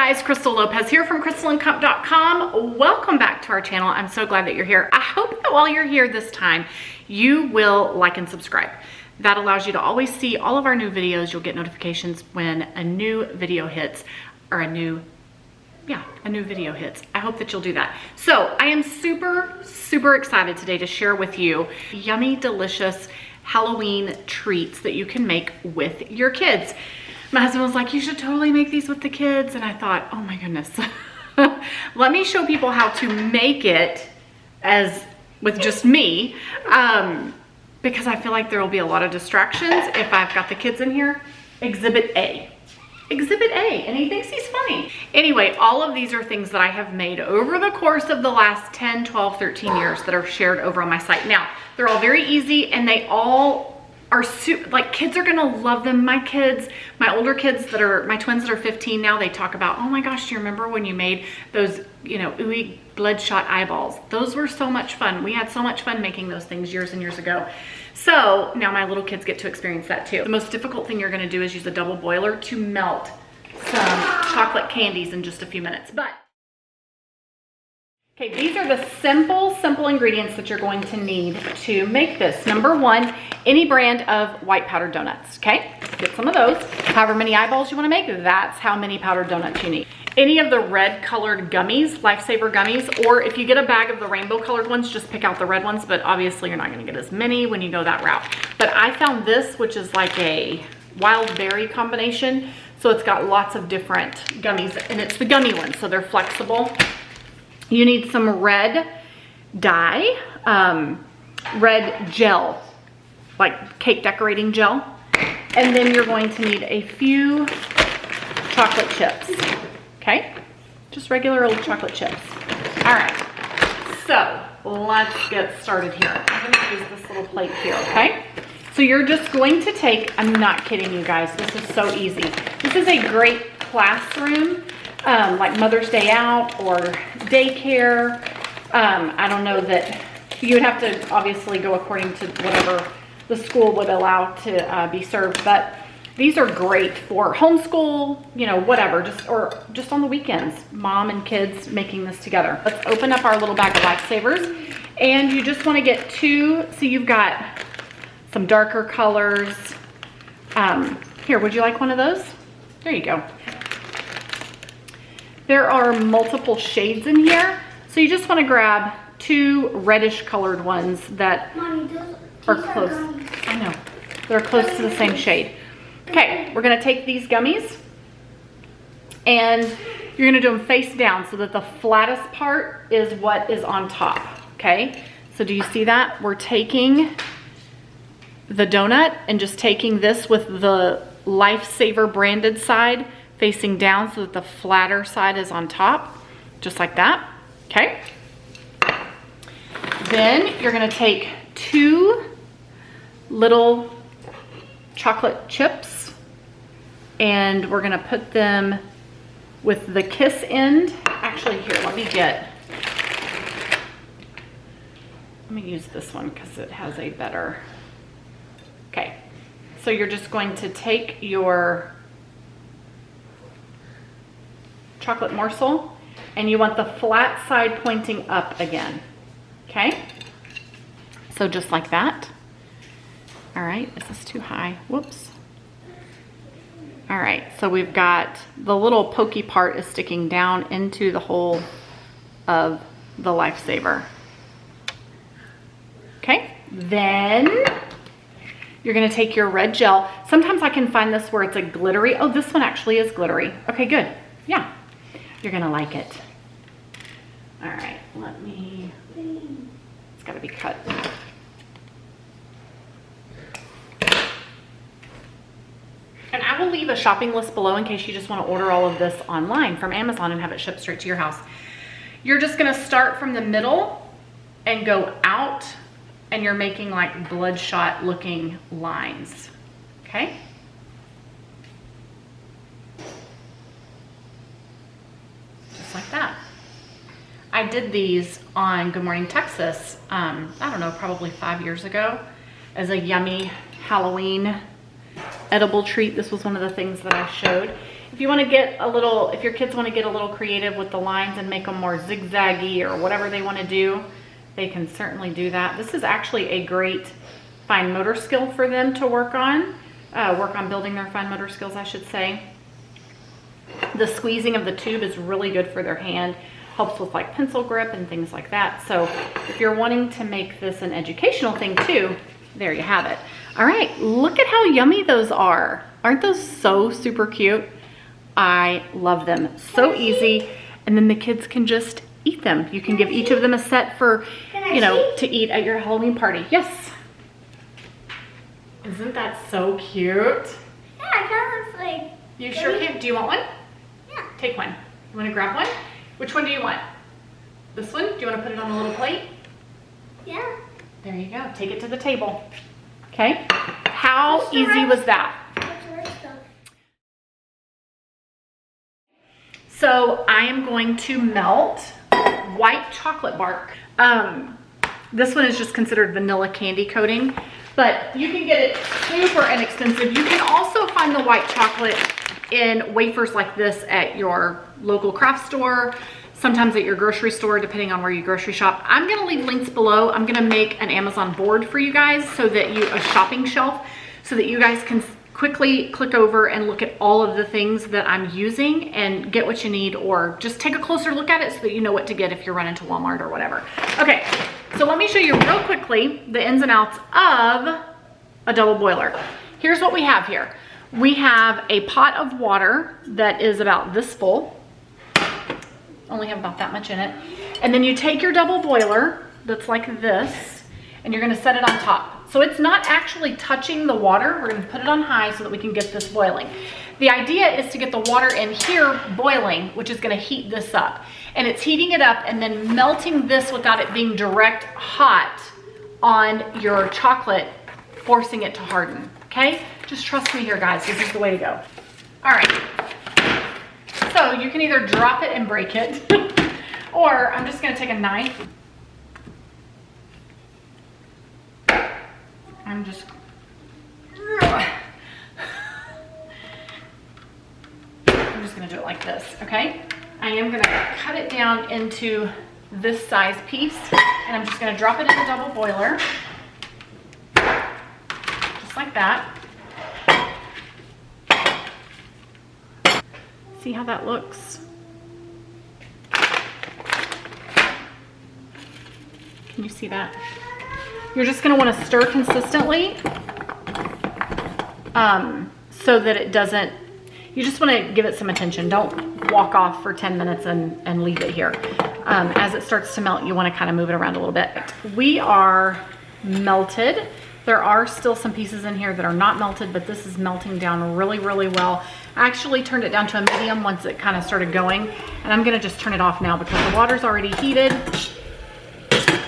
guys, Crystal Lopez here from crystalandcup.com. Welcome back to our channel. I'm so glad that you're here. I hope that while you're here this time, you will like and subscribe. That allows you to always see all of our new videos. You'll get notifications when a new video hits, or a new video hits. I hope that you'll do that. So I am super excited today to share with you yummy, delicious Halloween treats that you can make with your kids. My husband was like, you should totally make these with the kids. And I thought, oh my goodness. Let me show people how to make it with just me. Because I feel like there will be a lot of distractions if I've got the kids in here. Exhibit A. Exhibit A, and he thinks he's funny. Anyway, all of these are things that I have made over the course of the last 10, 12, 13 years that are shared over on my site. Now, they're all very easy, and they all are like, kids are gonna love them. My kids, my older kids my twins that are 15 now, they talk about, oh my gosh, do you remember when you made those, ooey bloodshot eyeballs? Those were so much fun. We had so much fun making those things years and years ago. So now my little kids get to experience that too. The most difficult thing you're gonna do is use a double boiler to melt some chocolate candies in just a few minutes. Okay, these are the simple ingredients that you're going to need to make this. Number one, any brand of white powdered donuts, okay? Get some of those. However many eyeballs you wanna make, that's how many powdered donuts you need. Any of the red colored gummies, Lifesaver gummies, or if you get a bag of the rainbow colored ones, just pick out the red ones, but obviously you're not gonna get as many when you go that route. But I found this, which is like a wild berry combination. So it's got lots of different gummies, and it's the gummy ones, so they're flexible. You need some red dye, red gel, like cake decorating gel. And then you're going to need a few chocolate chips, okay? Just regular old chocolate chips. All right, so let's get started here. I'm gonna use this little plate here, okay? So you're just going to take, I'm not kidding you guys, this is so easy. This is a great classroom, like Mother's Day Out or daycare. I don't know that you would have to obviously go according to whatever the school would allow to be served, but these are great for homeschool, whatever, just on the weekends, mom and kids making this together. Let's open up our little bag of Lifesavers, and you just want to get two. So you've got some darker colors. Here, would you like one of those? There you go. There are multiple shades in here, so you just want to grab two reddish colored ones that are close. I know, they're close to the same shade. Okay, we're gonna take these gummies and you're gonna do them face down so that the flattest part is what is on top, okay? So do you see that? We're taking the donut and just taking this with the Lifesaver branded side facing down so that the flatter side is on top, just like that, okay? Then you're gonna take two little chocolate chips and we're gonna put them with the kiss end. Actually, here, let me use this one because it has a better, okay. So you're just going to take your chocolate morsel and you want the flat side pointing up again, okay? So just like that. All right, is this too high? Whoops. All right, so we've got the little pokey part is sticking down into the hole of the Lifesaver. Okay, then you're gonna take your red gel. Sometimes I can find this where it's a glittery. Oh, this one actually is glittery. Okay, good. Yeah, you're gonna like it. All right, it's gotta be cut. And I will leave a shopping list below in case you just want to order all of this online from Amazon and have it shipped straight to your house. You're just going to start from the middle and go out, and you're making like bloodshot looking lines, okay? Just like that. I did these on Good Morning Texas, I don't know, probably 5 years ago as a yummy Halloween edible treat. This was one of the things that I showed. If you want to get a little, if your kids want to get a little creative with the lines and make them more zigzaggy or whatever they want to do, they can certainly do that. This is actually a great fine motor skill for them to work on building their fine motor skills, I should say. The squeezing of the tube is really good for their hand, helps with like pencil grip and things like that. So if you're wanting to make this an educational thing too, there you have it. All right, look at how yummy those are. Aren't those so super cute? I love them. So easy. And then the kids can just eat them. You can give each of them a set for, you know, to eat at your Halloween party. Yes. Isn't that so cute? Yeah, it kind of looks like... You sure can. Do you want one? Yeah. Take one. You want to grab one? Which one do you want? This one? Do you want to put it on a little plate? Yeah. There you go. Take it to the table. Okay. How easy was that? So I am going to melt white chocolate bark. This one is just considered vanilla candy coating, but you can get it super inexpensive. You can also find the white chocolate in wafers like this at your local craft store, sometimes at your grocery store, depending on where you grocery shop. I'm gonna leave links below. I'm gonna make an Amazon board for you guys so that a shopping shelf, so that you guys can quickly click over and look at all of the things that I'm using and get what you need, or just take a closer look at it so that you know what to get if you're running to Walmart or whatever. Okay, so let me show you real quickly the ins and outs of a double boiler. Here's what we have here. We have a pot of water that is about this full. Only have about that much in it. And then you take your double boiler that's like this, and you're gonna set it on top. So it's not actually touching the water. We're gonna put it on high so that we can get this boiling. The idea is to get the water in here boiling, which is gonna heat this up. And it's heating it up and then melting this without it being direct hot on your chocolate, forcing it to harden, okay? Just trust me here, guys. This is the way to go. All right. So you can either drop it and break it, or I'm just gonna take a knife. I'm just gonna do it like this, okay? I am gonna cut it down into this size piece, and I'm just gonna drop it in the double boiler, just like that. See how that looks? Can you see that? You're just gonna wanna stir consistently so that it doesn't, you just wanna give it some attention. Don't walk off for 10 minutes and leave it here. As it starts to melt, you wanna kinda move it around a little bit. We are melted. There are still some pieces in here that are not melted, but this is melting down really, really well. I actually turned it down to a medium once it kind of started going, and I'm gonna just turn it off now because the water's already heated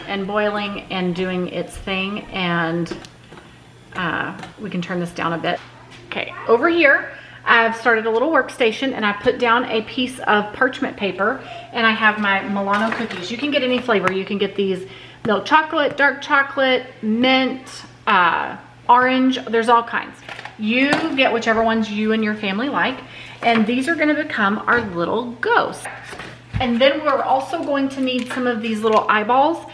and boiling and doing its thing, and we can turn this down a bit. Okay, over here, I've started a little workstation, and I put down a piece of parchment paper, and I have my Milano cookies. You can get any flavor. You can get these milk chocolate, dark chocolate, mint, orange, there's all kinds. You get whichever ones you and your family like, and these are gonna become our little ghosts. And then we're also going to need some of these little eyeballs.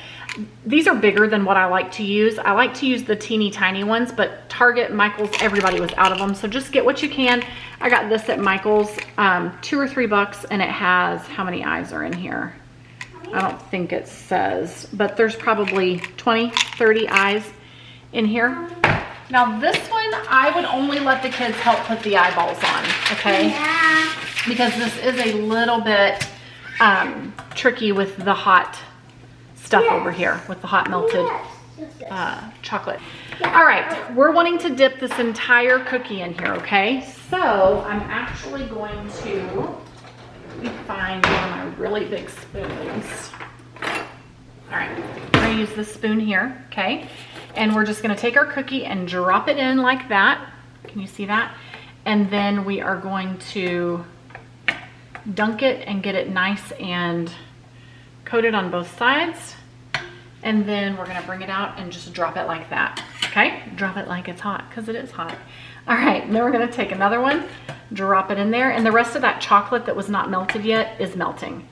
These are bigger than what I like to use. I like to use the teeny tiny ones, but Target, Michael's, everybody was out of them. So just get what you can. I got this at Michael's, $2 or $3, and it has, how many eyes are in here? I don't think it says, but there's probably 20, 30 eyes in here. Now this one, I would only let the kids help put the eyeballs on, okay? Yeah. Because this is a little bit tricky with the hot stuff over here, with the hot melted chocolate. All right, we're wanting to dip this entire cookie in here, okay? So I'm actually going to, let me find one of my really big spoons. All right, we're gonna use this spoon here, okay? And we're just gonna take our cookie and drop it in like that. Can you see that? And then we are going to dunk it and get it nice and coated on both sides. And then we're gonna bring it out and just drop it like that, okay? Drop it like it's hot, because it is hot. All right, and then we're gonna take another one, drop it in there, and the rest of that chocolate that was not melted yet is melting.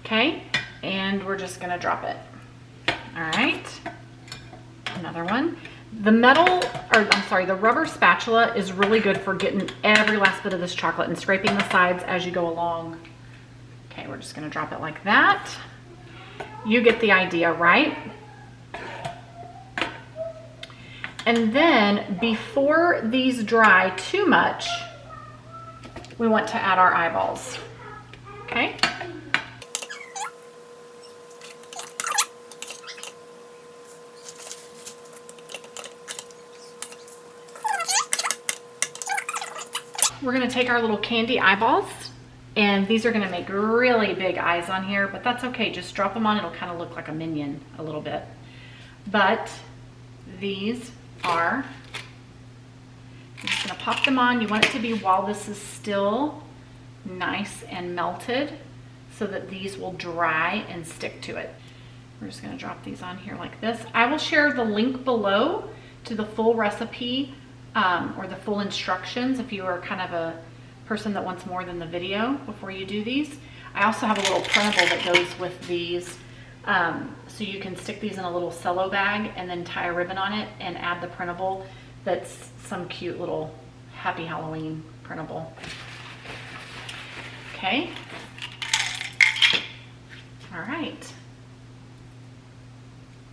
Okay, and we're just gonna drop it. All right, another one. The the rubber spatula is really good for getting every last bit of this chocolate and scraping the sides as you go along. Okay, we're just gonna drop it like that. You get the idea, right? And then before these dry too much, we want to add our eyeballs, okay? We're gonna take our little candy eyeballs, and these are gonna make really big eyes on here, but that's okay, just drop them on. It'll kind of look like a minion a little bit. But these are, I'm just gonna pop them on. You want it to be while this is still nice and melted so that these will dry and stick to it. We're just gonna drop these on here like this. I will share the link below to the full recipe or the full instructions if you are kind of a person that wants more than the video before you do these. I also have a little printable that goes with these, so you can stick these in a little Cello bag and then tie a ribbon on it and add the printable. That's some cute little Happy Halloween printable. Okay. All right.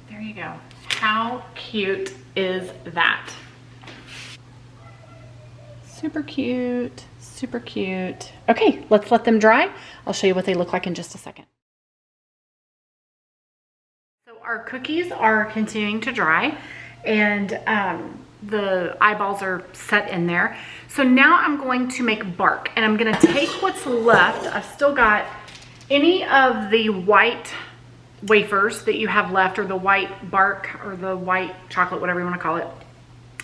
There you go. How cute is that? Super cute, super cute. Okay, let's let them dry. I'll show you what they look like in just a second. So our cookies are continuing to dry, and the eyeballs are set in there. So now I'm going to make bark, and I'm gonna take what's left. I've still got any of the white wafers that you have left, or the white bark, or the white chocolate, whatever you wanna call it,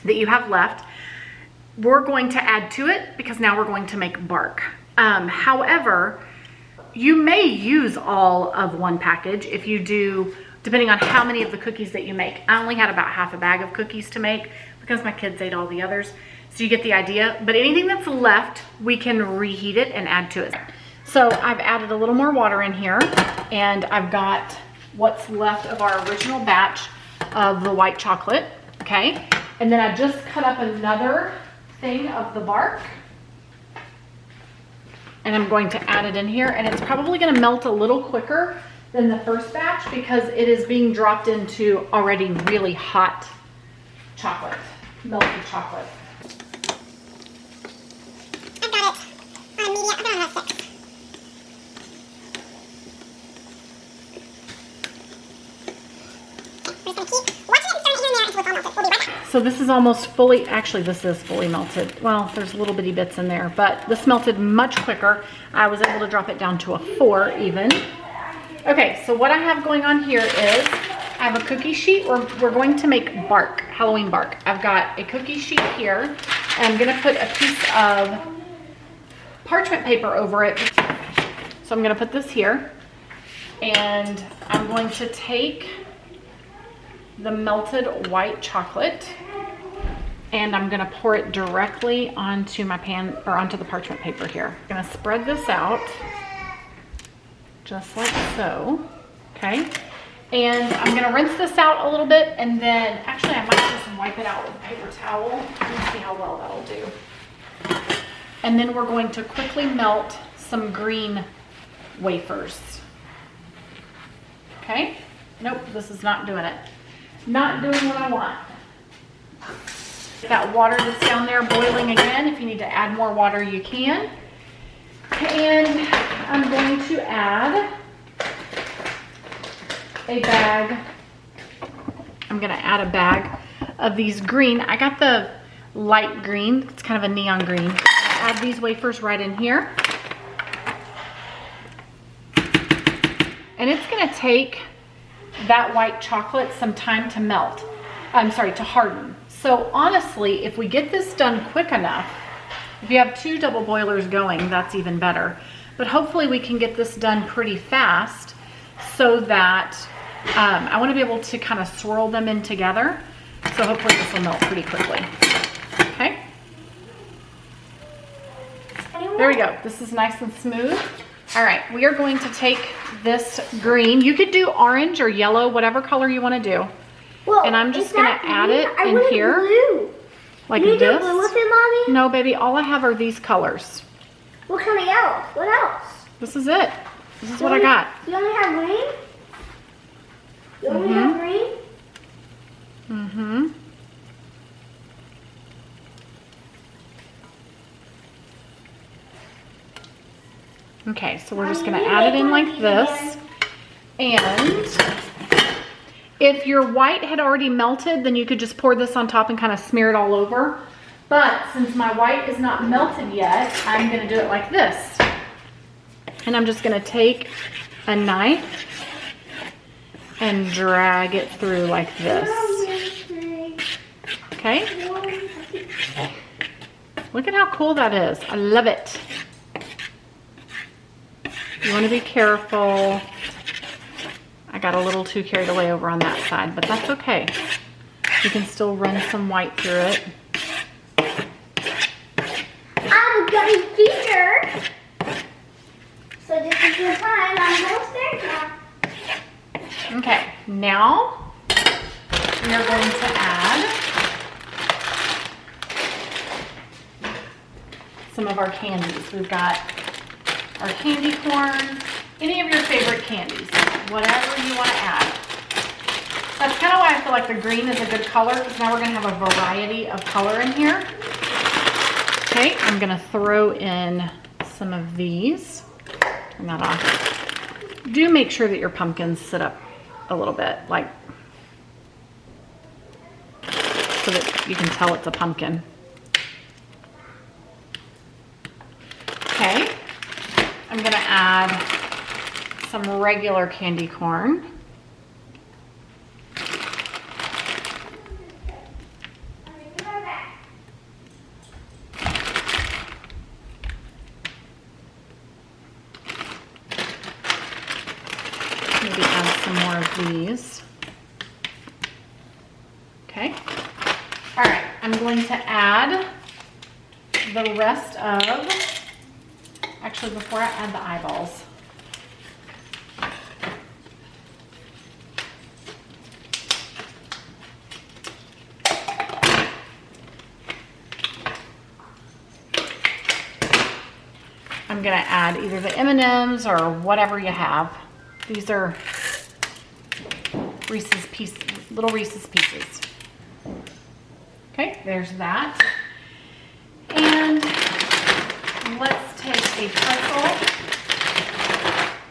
that you have left. We're going to add to it because now we're going to make bark. However, you may use all of one package if you do, depending on how many of the cookies that you make. I only had about half a bag of cookies to make because my kids ate all the others. So you get the idea, but anything that's left, we can reheat it and add to it. So I've added a little more water in here, and I've got what's left of our original batch of the white chocolate, okay? And then I just cut up another thing of the bark, and I'm going to add it in here, and it's probably going to melt a little quicker than the first batch because it is being dropped into already really hot chocolate, melted chocolate. I've got it on medium. I don't have 6. I'm just going to keep watching it and stirring it here and there until it's all melted. We'll be right back. So this is almost fully, actually this is fully melted. Well, there's little bitty bits in there, but this melted much quicker. I was able to drop it down to a 4 even. Okay, so what I have going on here is I have a cookie sheet. We're going to make bark, Halloween bark. I've got a cookie sheet here, and I'm gonna put a piece of parchment paper over it. So I'm gonna put this here, and I'm going to take the melted white chocolate, and I'm gonna pour it directly onto my pan, or onto the parchment paper here. I'm gonna spread this out just like so, okay? And I'm gonna rinse this out a little bit, and then actually I might just wipe it out with a paper towel. Let's see how well that'll do. And then we're going to quickly melt some green wafers. Okay? Nope, this is not doing it. Not doing what I want. That water that's down there boiling again. If you need to add more water, you can. And I'm going to add a bag. I'm gonna add a bag of these green. I got the light green. It's kind of a neon green. I'll add these wafers right in here. And it's gonna take that white chocolate some time to melt. I'm sorry, to harden. So honestly, if we get this done quick enough, if you have 2 double boilers going, that's even better. But hopefully we can get this done pretty fast so that I want to be able to kind of swirl them in together. So hopefully this will melt pretty quickly. Okay. There we go. This is nice and smooth. All right, we are going to take this green. You could do orange or yellow, whatever color you want to do. Well, and I'm just going to add it in here. Blue. Like you this. Do blue with it, Mommy? No, baby, all I have are these colors. What kind of yellow? What else? This is it. This is what I got. You only have green? You only have green? Mm-hmm. Okay, so we're just gonna add it in like this. And if your white had already melted, then you could just pour this on top and kind of smear it all over. But since my white is not melted yet, I'm gonna do it like this. And I'm just gonna take a knife and drag it through like this. Okay? Look at how cool that is. I love it. You want to be careful. I got a little too carried away over on that side, but that's okay. You can still run some white through it. I'm a gummy teacher. So this is the time. I'm almost there now. Okay, now we are going to add some of our candies. We've got our candy corn, any of your favorite candies, whatever you want to add. That's kind of why I feel like the green is a good color, because now we're going to have a variety of color in here. Okay, I'm going to throw in some of these. Turn that off. Do make sure that your pumpkins sit up a little bit, like, so that you can tell it's a pumpkin. Okay. I'm gonna add some regular candy corn. Maybe add some more of these. Okay. All right, I'm going to add the rest of, actually before I add the eyeballs, I'm gonna add either the M&Ms or whatever you have. These are Reese's Pieces, little Reese's Pieces. Okay, there's that. And let's take a pretzel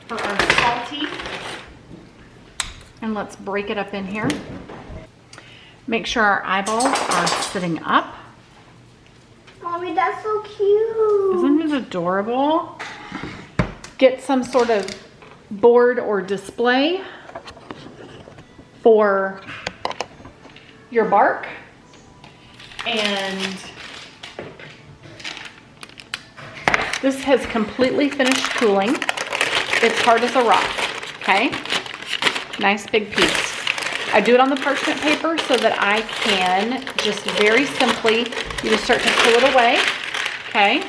for our salty, and let's break it up in here. Make sure our eyeballs are sitting up. Mommy, that's so cute. Isn't it adorable? Get some sort of board or display for your bark. And this has completely finished cooling. It's hard as a rock, okay? Nice big piece. I do it on the parchment paper so that I can just very simply, you just start to pull it away, okay?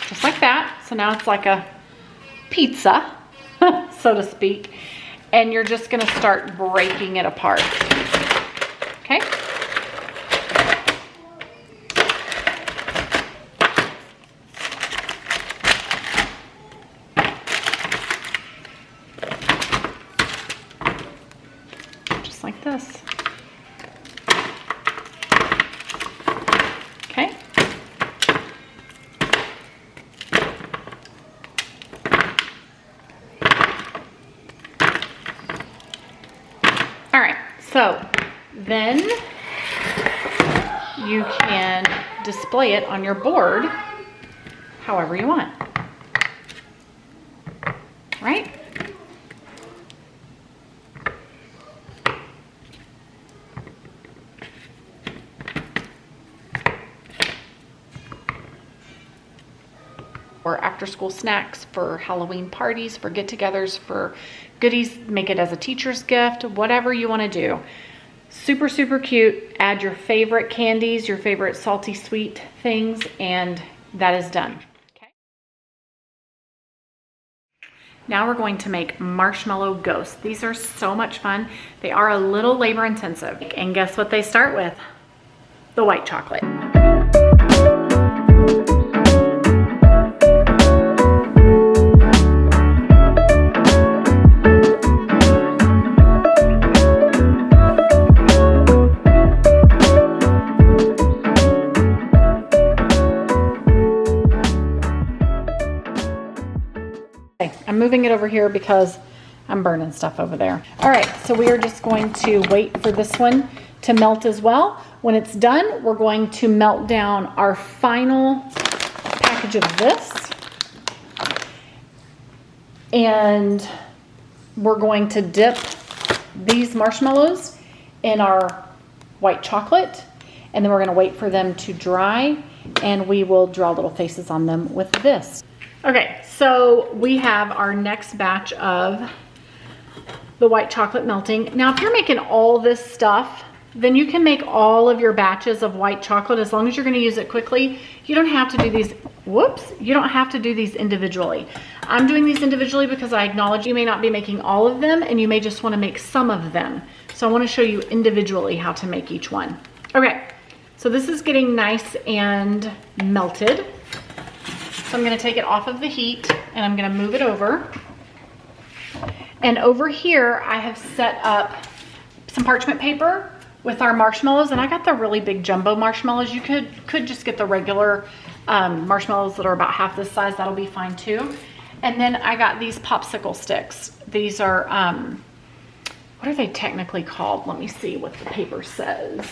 Just like that. So now it's like a pizza, so to speak. And you're just gonna start breaking it apart, okay? Like this. Okay. All right, so then you can display it on your board however you want. Right? Or after school snacks, for Halloween parties, for get-togethers, for goodies, make it as a teacher's gift, whatever you want to do. Super, super cute. Add your favorite candies, your favorite salty sweet things, and that is done. Now we're going to make marshmallow ghosts. These are so much fun. They are a little labor intensive. And guess what they start with? The white chocolate. I'm moving it over here because I'm burning stuff over there. All right, so we are just going to wait for this one to melt as well. When it's done, we're going to melt down our final package of this. And we're going to dip these marshmallows in our white chocolate. And then we're gonna wait for them to dry, and we will draw little faces on them with this. Okay, so we have our next batch of the white chocolate melting. Now, if you're making all this stuff, then you can make all of your batches of white chocolate as long as you're gonna use it quickly. You don't have to do these, you don't have to do these individually. I'm doing these individually because I acknowledge you may not be making all of them and you may just wanna make some of them. So I wanna show you individually how to make each one. Okay, so this is getting nice and melted. So I'm gonna take it off of the heat and I'm gonna move it over. And over here, I have set up some parchment paper with our marshmallows, and I got the really big jumbo marshmallows. You could just get the regular marshmallows that are about half this size. That'll be fine too. And then I got these popsicle sticks. These are, what are they technically called? Let me see what the paper says.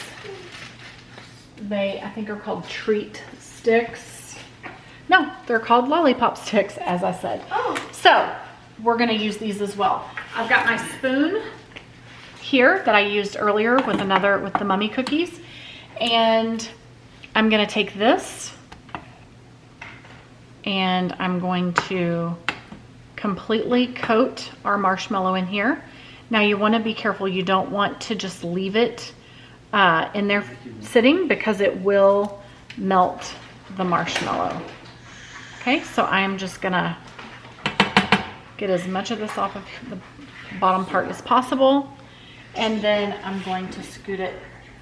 They, I think, are called treat sticks. No, they're called lollipop sticks, as I said. Oh. So we're gonna use these as well. I've got my spoon here that I used earlier with the mummy cookies. And I'm gonna take this and I'm going to completely coat our marshmallow in here. Now you wanna be careful. You don't want to just leave it in there sitting because it will melt the marshmallow. Okay, so I am just gonna get as much of this off of the bottom part as possible. And then I'm going to scoot it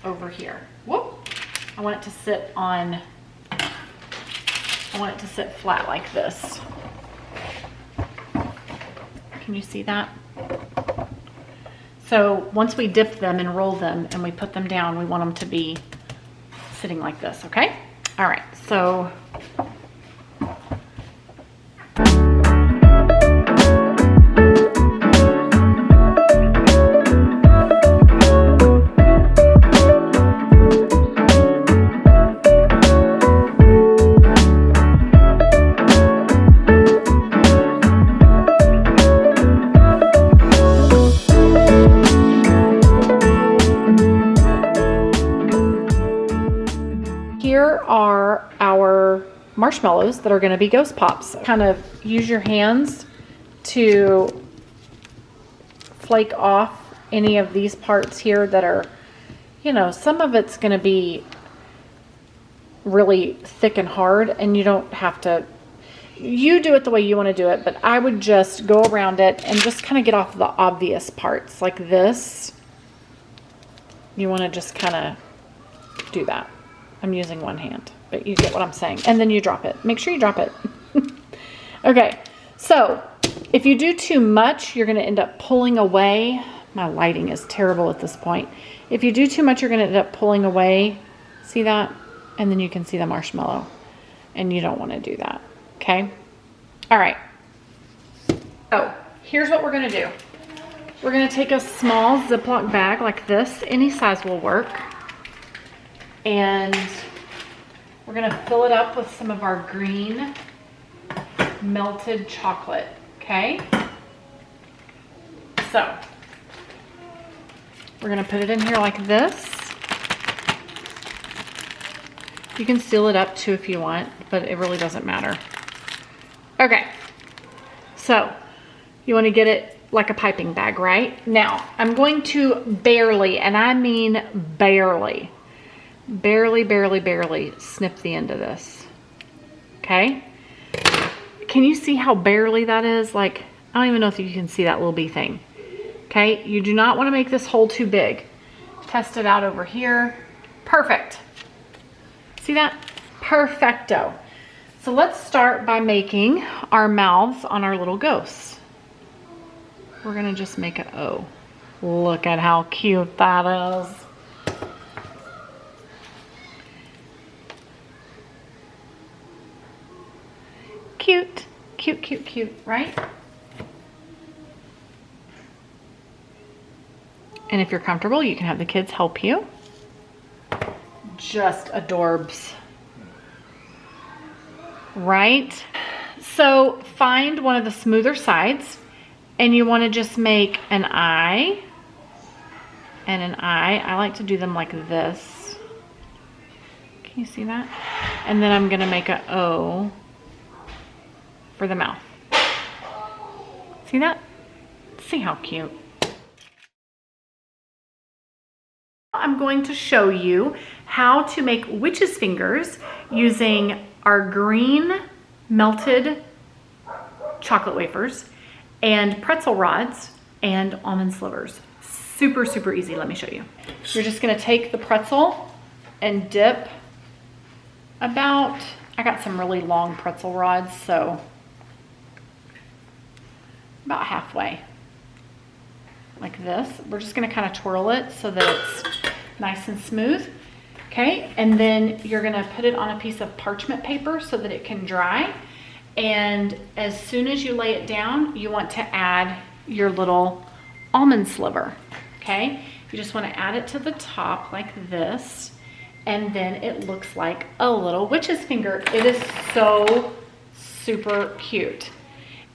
over here. Whoop! I want it to sit on, I want it to sit flat like this. Can you see that? So once we dip them and roll them and we put them down, we want them to be sitting like this, okay? All right, so here are our marshmallows that are going to be ghost pops. Kind of use your hands to flake off any of these parts here that are, you know, some of it's going to be really thick and hard, and you don't have to, you do it the way you want to do it, but I would just go around it and just kind of get off the obvious parts like this. You want to just kind of do that. I'm using one hand, but you get what I'm saying. And then you drop it. Make sure you drop it. Okay, so if you do too much, you're going to end up pulling away. My lighting is terrible at this point. If you do too much, you're going to end up pulling away. See that? And then you can see the marshmallow. And you don't want to do that. Okay? All right. Oh, here's what we're going to do. We're going to take a small Ziploc bag like this. Any size will work. And we're going to fill it up with some of our green melted chocolate. Okay? So we're going to put it in here like this. You can seal it up too if you want, but it really doesn't matter. Okay, so you want to get it like a piping bag, right? Now, I'm going to barely, and I mean barely snip the end of this. Okay? Can you see how barely that is? Like, I don't even know if you can see that little bee thing. Okay, you do not want to make this hole too big. Test it out over here. Perfect. See that? Perfecto. So let's start by making our mouths on our little ghosts. We're gonna just make an O. Look at how cute that is. Cute, cute, cute, cute, right? And if you're comfortable, you can have the kids help you. Just adorbs. Right? So find one of the smoother sides and you want to just make an I and an I. I like to do them like this. Can you see that? And then I'm going to make an O for the mouth. See that? See how cute. I'm going to show you how to make witch's fingers using our green melted chocolate wafers and pretzel rods and almond slivers. Super, super easy. Let me show you. You're just gonna take the pretzel and dip about, I got some really long pretzel rods, so about halfway, like this. We're just gonna kind of twirl it so that it's nice and smooth. Okay, and then you're gonna put it on a piece of parchment paper so that it can dry. And as soon as you lay it down, you want to add your little almond sliver, okay? You just wanna add it to the top like this, and then it looks like a little witch's finger. It is so super cute.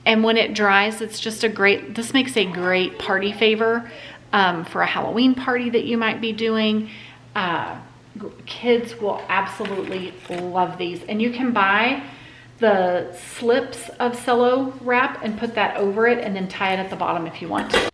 And when it dries, it's just a great, this makes a great party favor for a Halloween party that you might be doing. Kids will absolutely love these. And you can buy the slips of Cello wrap and put that over it and then tie it at the bottom if you want to.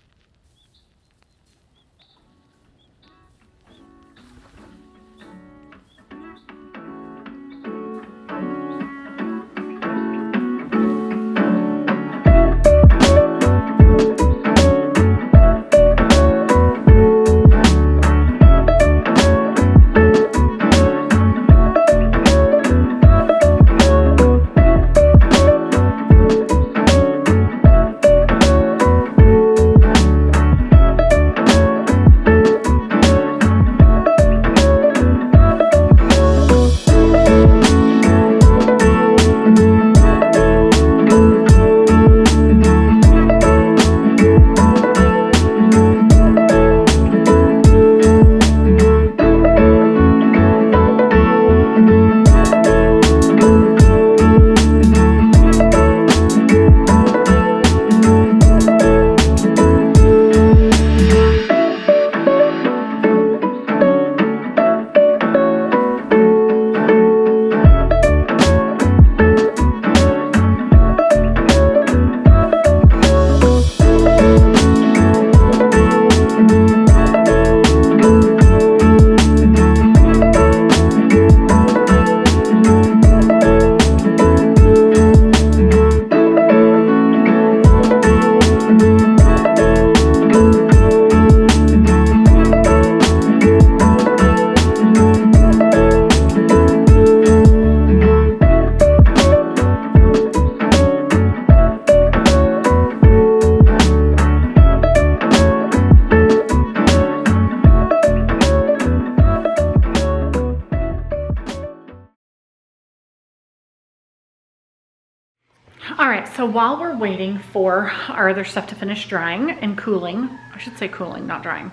All right, so while we're waiting for our other stuff to finish drying and cooling, I should say cooling, not drying,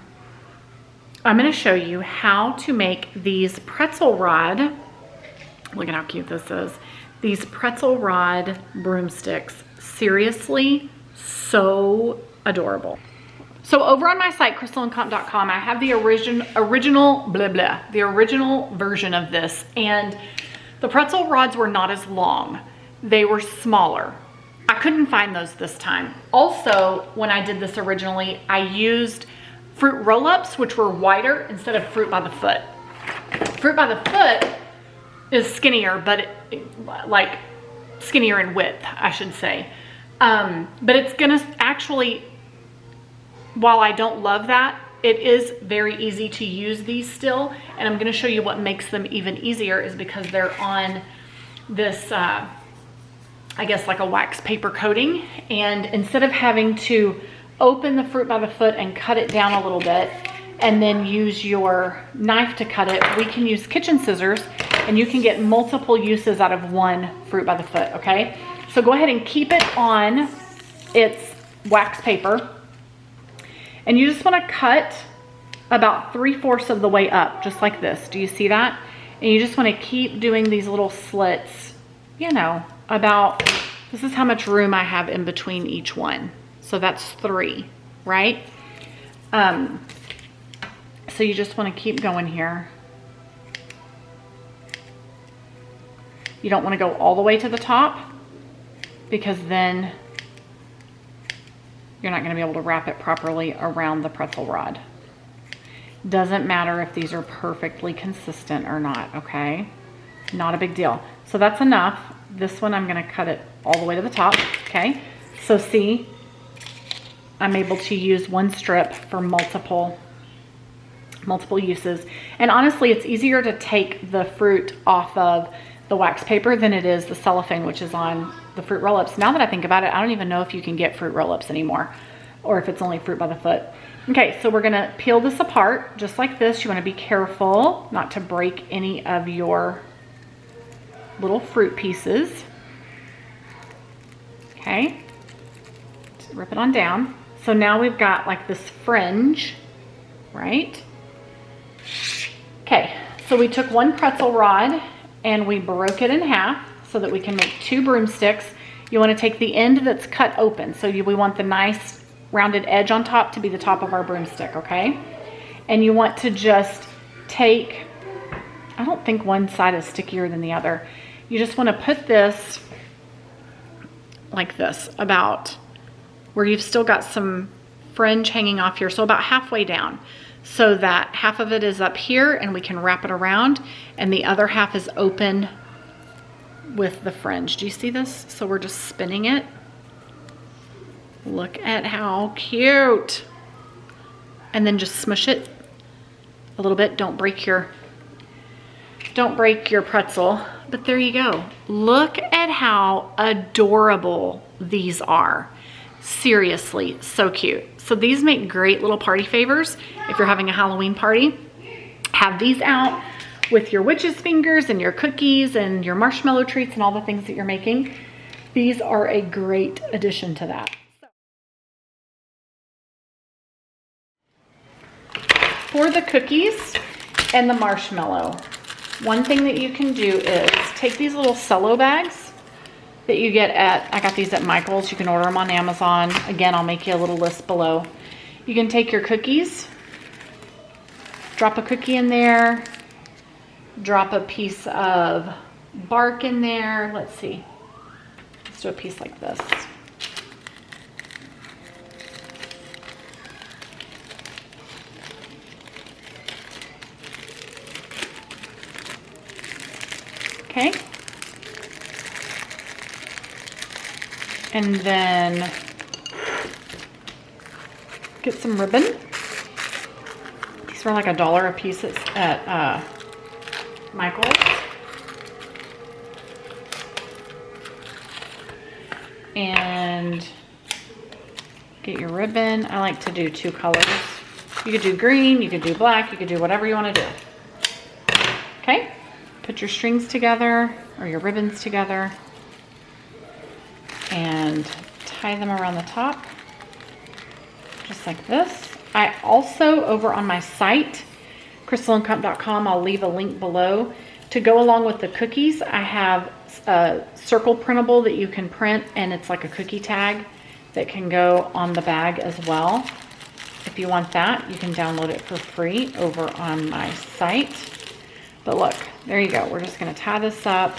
I'm gonna show you how to make these pretzel rod, look at how cute this is, these pretzel rod broomsticks. Seriously, so adorable. So over on my site, crystalandcomp.com, I have the original version of this, and the pretzel rods were not as long. They were smaller. I couldn't find those this time. Also, when I did this originally, I used fruit roll-ups, which were wider instead of fruit by the foot. Fruit by the foot is skinnier, but like skinnier in width, I should say. But it's gonna actually, while I don't love that, it is very easy to use these still. And I'm gonna show you what makes them even easier is because they're on this, I guess like a wax paper coating. And instead of having to open the fruit by the foot and cut it down a little bit and then use your knife to cut it, we can use kitchen scissors and you can get multiple uses out of one fruit by the foot, okay? So go ahead and keep it on its wax paper. And you just wanna cut about 3/4 of the way up, just like this. Do you see that? And you just wanna keep doing these little slits, you know, about, this is how much room I have in between each one. So that's 3, right? So you just wanna keep going here. You don't wanna go all the way to the top because then you're not gonna be able to wrap it properly around the pretzel rod. Doesn't matter if these are perfectly consistent or not, okay? Not a big deal. So that's enough. This one, I'm gonna cut it all the way to the top, okay? So see, I'm able to use one strip for multiple uses. And honestly, it's easier to take the fruit off of the wax paper than it is the cellophane, which is on the fruit roll-ups. Now that I think about it, I don't even know if you can get fruit roll-ups anymore or if it's only fruit by the foot. Okay, so we're gonna peel this apart just like this. You wanna be careful not to break any of your little fruit pieces. Okay, just rip it on down. So now we've got like this fringe, right? Okay, so we took one pretzel rod and we broke it in half so that we can make 2 broomsticks. You wanna take the end that's cut open. So we want the nice rounded edge on top to be the top of our broomstick, okay? And you want to just take, I don't think one side is stickier than the other. You just wanna put this like this, about where you've still got some fringe hanging off here, so about halfway down, so that half of it is up here and we can wrap it around and the other half is open with the fringe. Do you see this? So we're just spinning it. Look at how cute. And then just smush it a little bit. Don't break your pretzel, but there you go. Look at how adorable these are. Seriously, so cute. So these make great little party favors. If you're having a Halloween party, have these out with your witch's fingers and your cookies and your marshmallow treats and all the things that you're making. These are a great addition to that. For the cookies and the marshmallow, one thing that you can do is take these little Cello bags that you get at, I got these at Michael's. You can order them on Amazon. Again, I'll make you a little list below. You can take your cookies, drop a cookie in there, drop a piece of bark in there. Let's see. Let's do a piece like this. Okay. And then get some ribbon. These were like $1 a piece at Michael's. And get your ribbon. I like to do 2 colors. You could do green, you could do black, you could do whatever you want to do. Okay? Put your strings together or your ribbons together and tie them around the top just like this. I also, over on my site, crystalandcomp.com, I'll leave a link below. To go along with the cookies, I have a circle printable that you can print, and it's like a cookie tag that can go on the bag as well. If you want that, you can download it for free over on my site. But look, there you go. We're just gonna tie this up.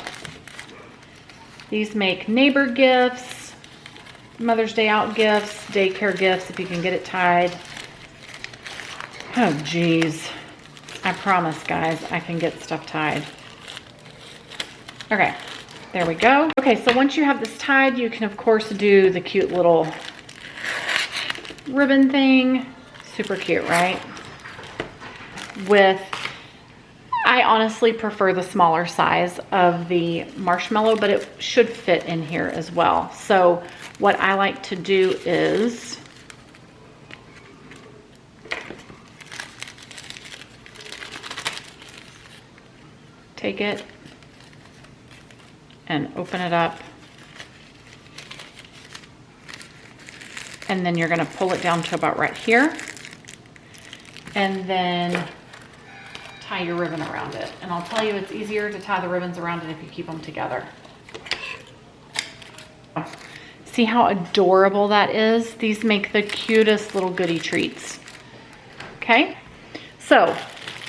These make neighbor gifts, Mother's Day out gifts, daycare gifts if you can get it tied. Oh geez. I promise guys, I can get stuff tied. Okay, There we go. Okay, so once you have this tied, you can of course do the cute little ribbon thing. Super cute, right? I honestly prefer the smaller size of the marshmallow, but it should fit in here as well. So what I like to do is take it and open it up. And then you're gonna pull it down to about right here. And then tie your ribbon around it. And I'll tell you, it's easier to tie the ribbons around it if you keep them together. See how adorable that is? These make the cutest little goodie treats. Okay? So,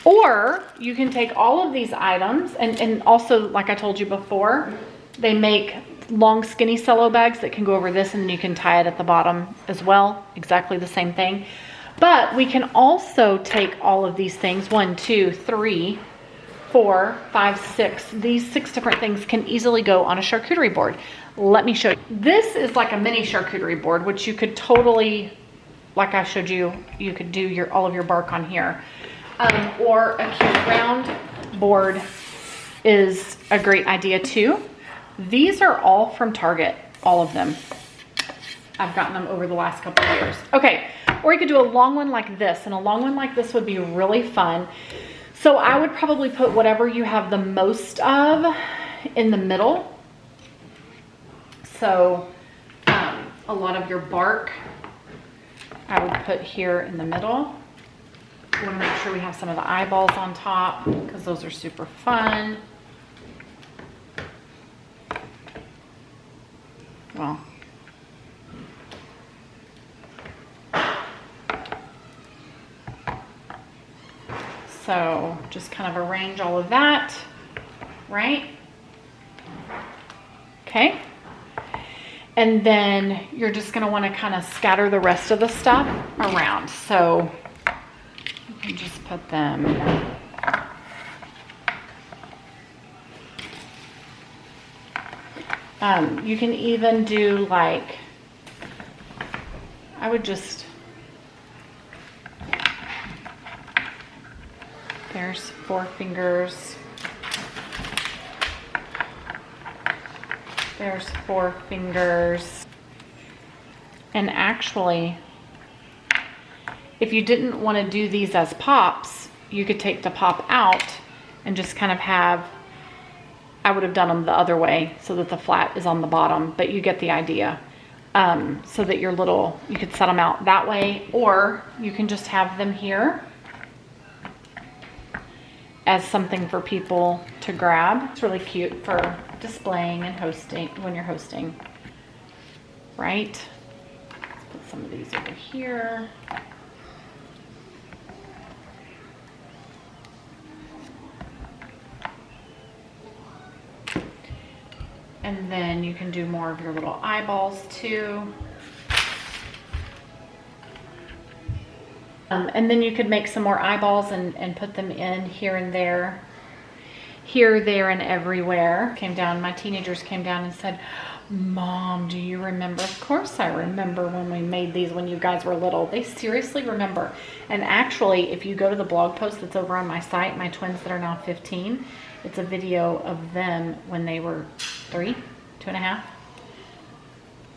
or you can take all of these items, and also, like I told you before, they make long skinny Cello bags that can go over this, and then you can tie it at the bottom as well. Exactly the same thing. But we can also take all of these things, 1, 2, 3, 4, 5, 6. These 6 different things can easily go on a charcuterie board. Let me show you. This is like a mini charcuterie board, which you could totally, like I showed you, you could do all of your bark on here. Or a cute round board is a great idea too. These are all from Target, all of them. I've gotten them over the last couple of years. Okay, or you could do a long one like this, and a long one like this would be really fun. So I would probably put whatever you have the most of in the middle. So a lot of your bark, I would put here in the middle. We want to make sure we have some of the eyeballs on top because those are super fun. Well, so just kind of arrange all of that, right? Okay. And then you're just going to want to kind of scatter the rest of the stuff around. So you can just put them you can even do like, I would just, there's 4 fingers. There's 4 fingers. And actually, if you didn't want to do these as pops, you could take the pop out and just kind of have, I would have done them the other way so that the flat is on the bottom, but you get the idea. So that your little, you could set them out that way, or you can just have them here as something for people to grab. It's really cute for displaying and hosting when you're hosting, right? Let's put some of these over here. And then you can do more of your little eyeballs too. And then you could make some more eyeballs and put them in here and there. Here, there, and everywhere. My teenagers came down and said, Mom, do you remember? Of course I remember when we made these when you guys were little. They seriously remember. And actually, if you go to the blog post that's over on my site, my twins that are now 15, it's a video of them when they were 3, 2.5.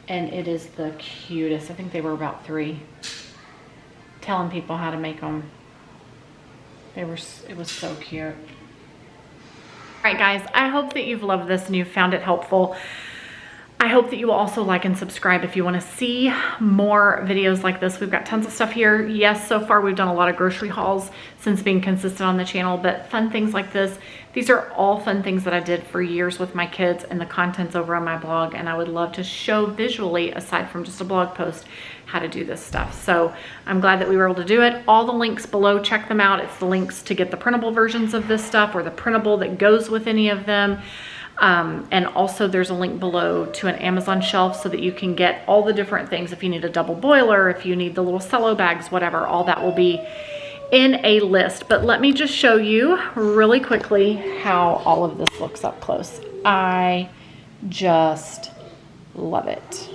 And it is the cutest. I think they were about 3. Telling people how to make them. It was so cute. All right, guys, I hope that you've loved this and you've found it helpful. I hope that you will also like and subscribe if you want to see more videos like this. We've got tons of stuff here. Yes, so far we've done a lot of grocery hauls since being consistent on the channel, but fun things like this. These are all fun things that I did for years with my kids, and the content's over on my blog, and I would love to show visually, aside from just a blog post, how to do this stuff. So I'm glad that we were able to do it. All the links below, check them out. It's the links to get the printable versions of this stuff or the printable that goes with any of them. And also there's a link below to an Amazon shelf so that you can get all the different things. If you need a double boiler, if you need the little Cello bags, whatever, all that will be in a list. But let me just show you really quickly how all of this looks up close. I Just love it.